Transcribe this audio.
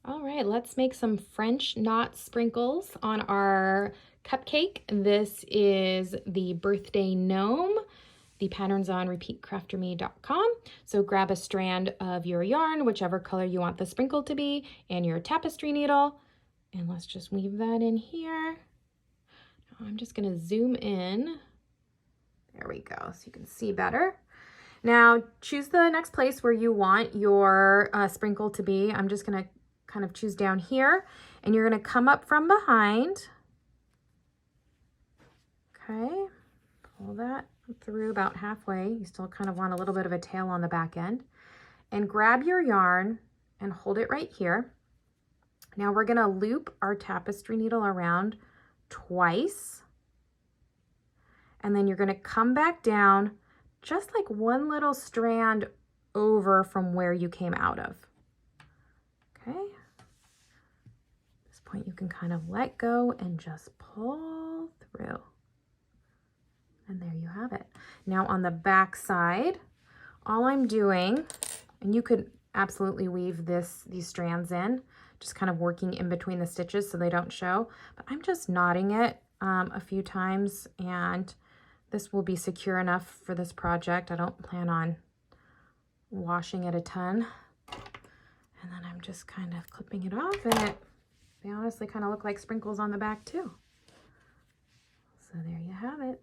All right, let's make some French knot sprinkles on our cupcake. This is the Birthday Gnome. The pattern's on repeatcrafterme.com. So grab a strand of your yarn, whichever color you want the sprinkle to be, and your tapestry needle. And let's just weave that in here. I'm just gonna zoom in. There we go, so you can see better. Now choose the next place where you want your sprinkle to be. I'm just gonna kind of choose down here, and you're gonna come up from behind. Okay, pull that through about halfway. You still kind of want a little bit of a tail on the back end. And grab your yarn and hold it right here. Now we're gonna loop our tapestry needle around twice. And then you're gonna come back down just like one little strand over from where you came out of. Okay. At this point you can kind of let go and just pull through. And there you have it. Now on the back side, all I'm doing, and you could absolutely weave these strands in, just kind of working in between the stitches so they don't show, but I'm just knotting it a few times, and this will be secure enough for this project. I don't plan on washing it a ton. And then I'm just kind of clipping it off, and they honestly kind of look like sprinkles on the back too. So there you have it.